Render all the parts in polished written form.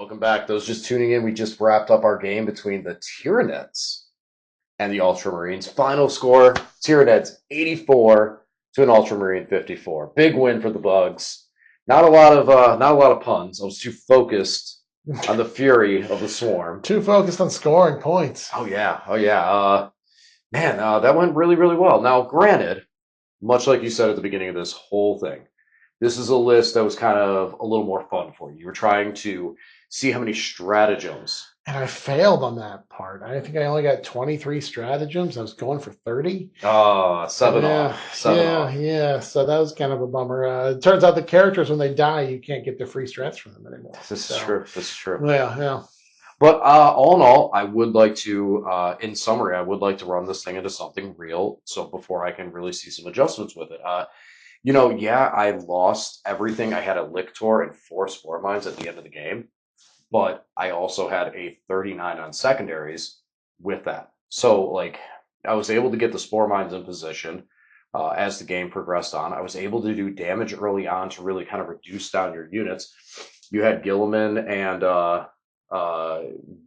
Welcome back. Those just tuning in, we just wrapped up our game between the Tyranids and the UltraMarines. Final score, Tyranids 84 to an UltraMarine 54. Big win for the Bugs. Not a lot of puns. I was too focused on the fury of the swarm. Too focused on scoring points. Oh yeah. That went really, really well. Now, granted, much like you said at the beginning of this whole thing, this is a list that was kind of a little more fun for you. You were trying to see how many stratagems. And I failed on that part. I think I only got 23 stratagems. I was going for 30. Seven Yeah, off. Seven yeah, off. yeah. So that was kind of a bummer. It turns out the characters, when they die, you can't get the free strats from them anymore. This is So, true. This is true. yeah, yeah. But all in all, I would like to, in summary, I would like to run this thing into something real. So before I can really see some adjustments with it. Yeah, I lost everything. I had a Lictor and four Spore Mines at the end of the game, but I also had a 39 on secondaries with that. So, like, I was able to get the Spore Mines in position as the game progressed on. I was able to do damage early on to really kind of reduce down your units. You had Gilliman and uh,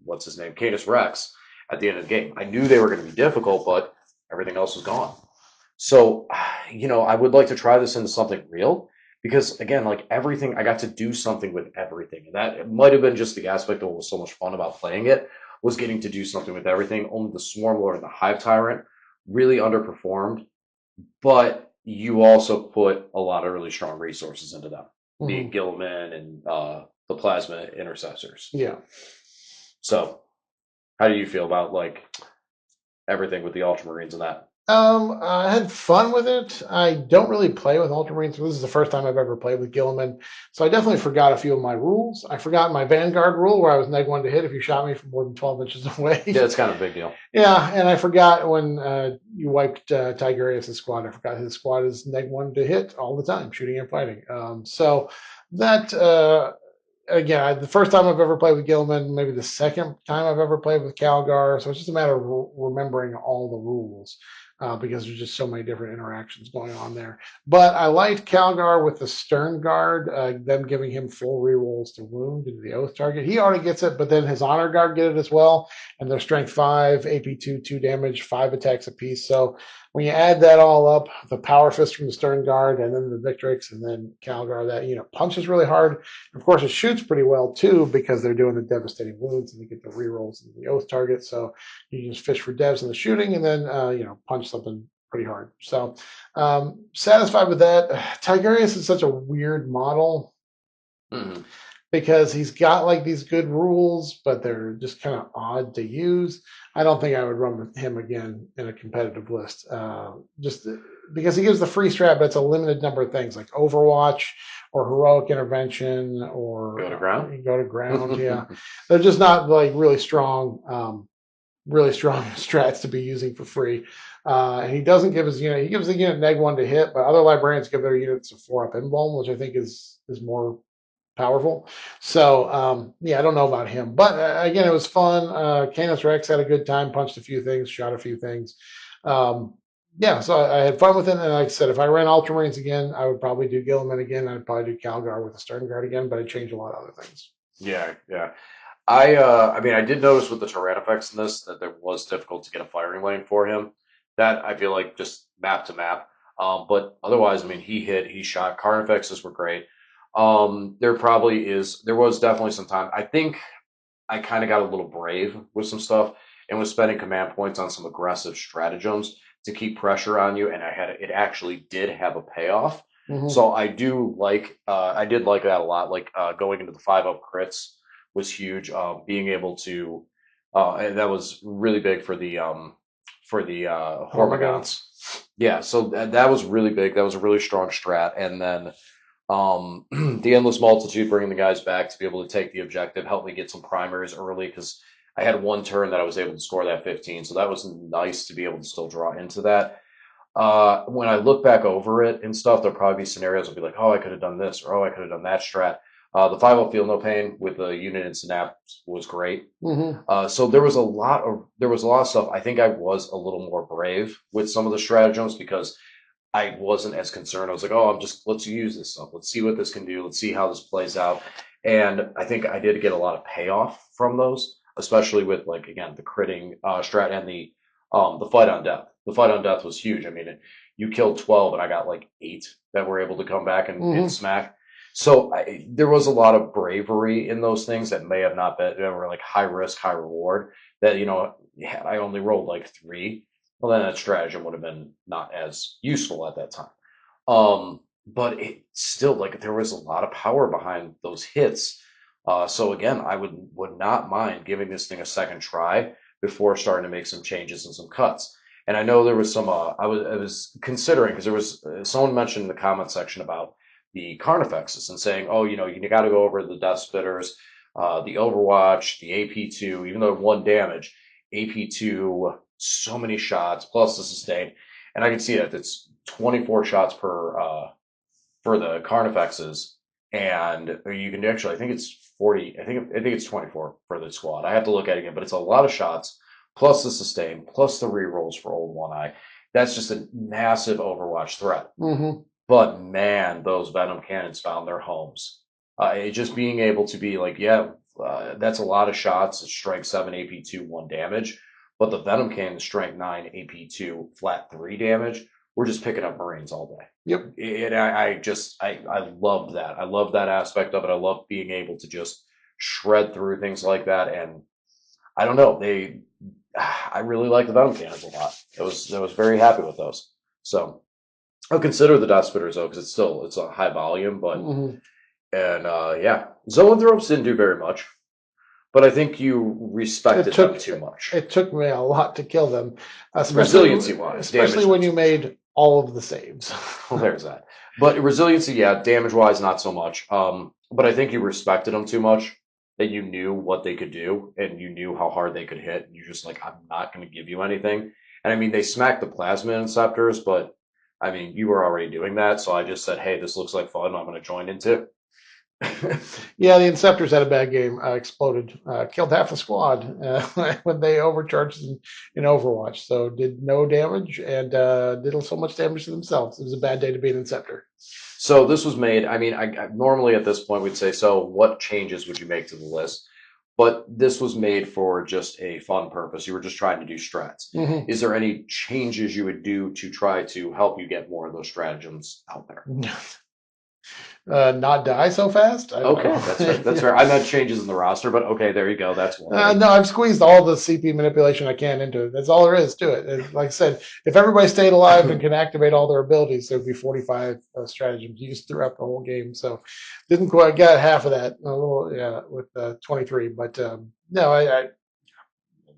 what's his name, Canis Rex, at the end of the game. I knew they were going to be difficult, but everything else was gone. So, I would like to try this into something real because, again, like everything, I got to do something with everything. And that it might have been just the aspect of what was so much fun about playing it was getting to do something with everything. Only the Swarm Lord and the Hive Tyrant really underperformed, but you also put a lot of really strong resources into them, being Hmm. Gilliman and the Plasma Intercessors. Yeah. So, how do you feel about like everything with the Ultramarines and that? I had fun with it. I don't really play with Ultramarines. This is the first time I've ever played with Gilliman. So I definitely forgot a few of my rules. I forgot my Vanguard rule where I was neg one to hit if you shot me from more than 12 inches Yeah, away. it's kind of a big deal. Yeah, and I forgot when you wiped Tigurius' squad. I forgot his squad is neg one to hit all the time, shooting and fighting. So that again, the first time I've ever played with Gilliman, maybe the second time I've ever played with Calgar. So it's just a matter of remembering all the rules because there's just so many different interactions going on there. But I liked Calgar with the Stern Guard, them giving him full rerolls to wound into the Oath target. He already gets it, but then his Honor Guard get it as well. And they're Strength 5, AP 2, 2 damage, 5 attacks apiece. So when you add that all up, the Power Fist from the Stern Guard, and then the Victrix, and then Calgar, that punches really hard. Of course, it shoots pretty well too because they're doing the devastating wounds and they get the rerolls in the Oath target. So you just fish for devs in the shooting and then punch something pretty hard. So satisfied with that. Tigurius is such a weird model Hmm. because he's got like these good rules, but they're just kind of odd to use. I don't think I would run with him again in a competitive list, just because he gives the free strat, but it's a limited number of things like Overwatch or Heroic Intervention Go to or ground. go to ground. Yeah, they're just not like really strong strats to be using for free. And he doesn't give his unit. He gives the unit neg one to hit, but other librarians give their units a 4-up invuln, which I think is more powerful. So yeah, I don't know about him, but again, it was fun. Canis Rex had a good time, punched a few things, shot a few things. Um, yeah, so I had fun with it. And like I said, if I ran Ultramarines again, I would probably do Gilliman again. I'd probably do Calgar with the Stern Guard again, but I'd change a lot of other things. Yeah, yeah. I did notice with the Tyrannifex in this that there was difficult to get a firing lane for him. That I feel like just map to map. But otherwise, I mean, he hit, he shot. Carnifexes were great. There was definitely some time. I think I kind of got a little brave with some stuff and was spending command points on some aggressive stratagems to keep pressure on you, and it actually did have a payoff. Mm-hmm. So I did like that a lot. Like going into the 5-up crits was huge. Being able to, and that was really big for the Hormagaunts. Hormagaunts. Yeah, so that was really big. That was a really strong strat, and then the endless multitude, bringing the guys back to be able to take the objective, helped me get some primaries early because I had one turn that I was able to score that 15. So that was nice to be able to still draw into that. When I look back over it and stuff, there'll probably be scenarios I'll be like, oh, I could have done this, or oh, I could have done that strat. The 5 Feel No Pain with the unit and synapse was great. Mm-hmm. So there was a lot of stuff. I think I was a little more brave with some of the stratagems because I wasn't as concerned. I was like, oh, let's use this stuff. Let's see what this can do. Let's see how this plays out. And I think I did get a lot of payoff from those, especially with like again the critting strat and the fight on death. The fight on death was huge. I mean, you killed 12 and I got like 8 that were able to come back and Hmm. smack. So there was a lot of bravery in those things that may have not been, they were like high risk, high reward. That, had I only rolled like 3, well, then that stratagem would have been not as useful at that time. But it still, like, there was a lot of power behind those hits. So again, I would not mind giving this thing a second try before starting to make some changes and some cuts. And I know there was some, I was considering because there was someone mentioned in the comment section about the Carnifexes and saying, oh, you got to go over the Death Spitters, the Overwatch, the AP2, even though 1 damage, AP2, so many shots plus the sustain, and I can see that it's 24 shots per for the Carnifexes, and you can actually, I think it's 40. I think it's 24 for the squad. I have to look at it again, but it's a lot of shots plus the sustain plus the rerolls for Old One Eye. That's just a massive Overwatch threat. Hmm. But man, those Venom cannons found their homes. Just being able to be like, yeah, that's a lot of shots. Strength 7, AP2, 1 damage. But the Venom cannon, strength 9, AP2, flat 3 damage. We're just picking up Marines all day. Yep. And I love that. I love that aspect of it. I love being able to just shred through things like that. And I don't know, I really like the Venom cannons a lot. I was very happy with those. So I'll consider the Dot Spitters though, because it's a high volume, but Hmm. and yeah, Zoanthropes didn't do very much, but I think you It respected them took too much. it took me a lot to kill them, especially Resiliency wise, especially damage when not you so much. made all of the saves. Well, there's that. But resiliency, yeah, damage wise, not so much. But I think you respected them too much. That you knew what they could do and you knew how hard they could hit. And you're just like, I'm not going to give you anything. And I mean, they smacked the plasma inceptors, but I mean, you were already doing that. So I just said, hey, this looks like fun. I'm going to join into it. Yeah, the Inceptors had a bad game. Exploded, killed half the squad when they overcharged in Overwatch. So did no damage and did so much damage to themselves. It was a bad day to be an Inceptor. So this was made. I mean, I normally at this point we'd say, so what changes would you make to the list? But this was made for just a fun purpose. You were just trying to do strats. Hmm. Is there any changes you would do to try to help you get more of those stratagems out there? Not die so fast. I don't Okay, that's fair. That's know. fair. I meant changes in the roster, but okay, there you go. That's one thing. No, I've squeezed all the CP manipulation I can into it. That's all there is to it. And like I said, if everybody stayed alive and can activate all their abilities, there'd be 45 stratagems used throughout the whole game. So didn't quite get half of that. A little, yeah, with 23. But no,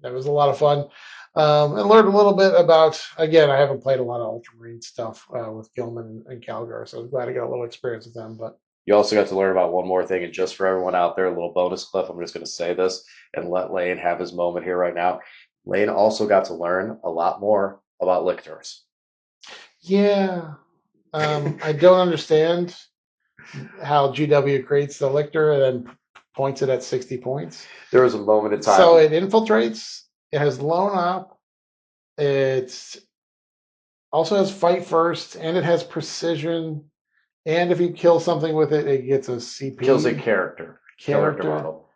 that was a lot of fun. And learned a little bit about, again, I haven't played a lot of Ultramarine stuff with Gilman and Calgar, so I was glad to get a little experience with them. But You also got to learn about one more thing, and just for everyone out there, a little bonus clip. I'm just going to say this and let Lane have his moment here right now. Lane also got to learn a lot more about lictors. yeah, I don't understand how GW creates the lictor and then points it at 60 points. There was a moment in So time. it infiltrates, it has loan up, it also has fight first, and it has precision. And if you kill something with it, it gets a Kills a CP character character. model.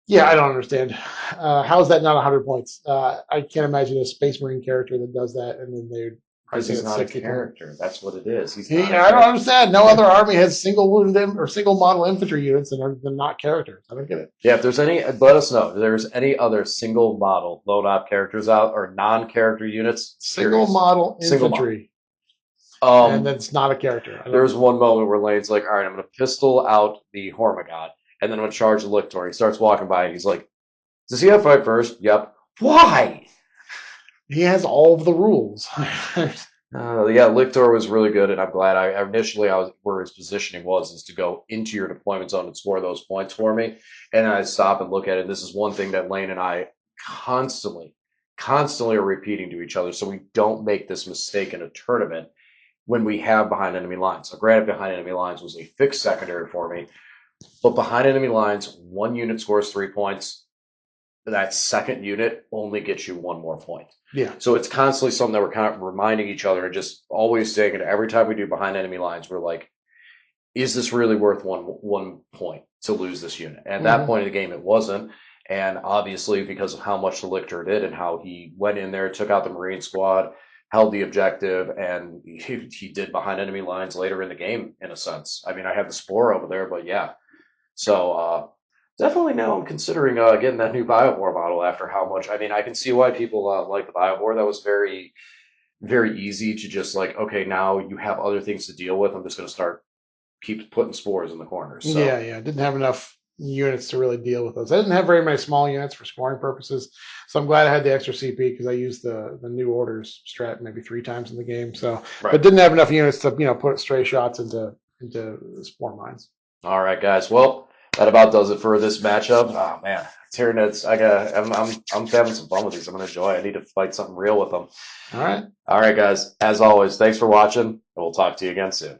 Yeah, I don't understand. How is that not 100 points? I can't imagine a Space Marine character that does that and then they Because price it he's at not a 60 points. character. That's what it is. He's not a I don't character. understand. No other army has single wounded or single model infantry units and they're not characters. I don't get it. Yeah, if there's any, let us know. If there's any other single model load op characters out or non-character units, Single curious. model Single model. infantry, and Um, that's not a character. I there don't. was one moment where Lane's like, all right, I'm going to pistol out the Hormigod, and then I'm going to charge the Lictor. He starts walking by, and he's like, does he have fight first? Yep. Why? He has all of the rules. Yeah, Lictor was really good, and I'm glad. I was where his positioning was is to go into your deployment zone and score those points for me. And I stop and look at it. This is one thing that Lane and I constantly, constantly are repeating to each other, so we don't make this mistake in a tournament when we have behind enemy lines. So granted, behind enemy lines was a fixed secondary for me, but behind enemy lines, one unit scores 3 points. that second unit only gets you one more point. Yeah. So it's constantly something that we're kind of reminding each other and just always saying it every time we do behind enemy lines. We're like, is this really worth one point to lose this unit? At that Hmm. point in the game, it wasn't. And obviously, because of how much the Lictor did and how he went in there, took out the Marine squad, held the objective, and he did behind enemy lines later in the game, in a sense. I mean, I have the Spore over there, but yeah. So definitely now I'm considering getting that new Biowar model after how much. I mean, I can see why people like the Biowar. That was very easy to just like, okay, now you have other things to deal with. I'm just going to start keep putting spores in the corners. Yeah, So yeah. Didn't have enough units to really deal with those. I didn't have very many small units for scoring purposes, so I'm glad I had the extra CP because I used the new orders strat maybe 3 times in the game. So, right. but didn't have enough units to put stray shots into spore mines. All right, guys. Well, that about does it for this matchup. Oh man, Tyranids. I'm having some fun with these. I'm gonna enjoy. I need to fight something real with them. All right. All right, guys. As always, thanks for watching, and we'll talk to you again soon.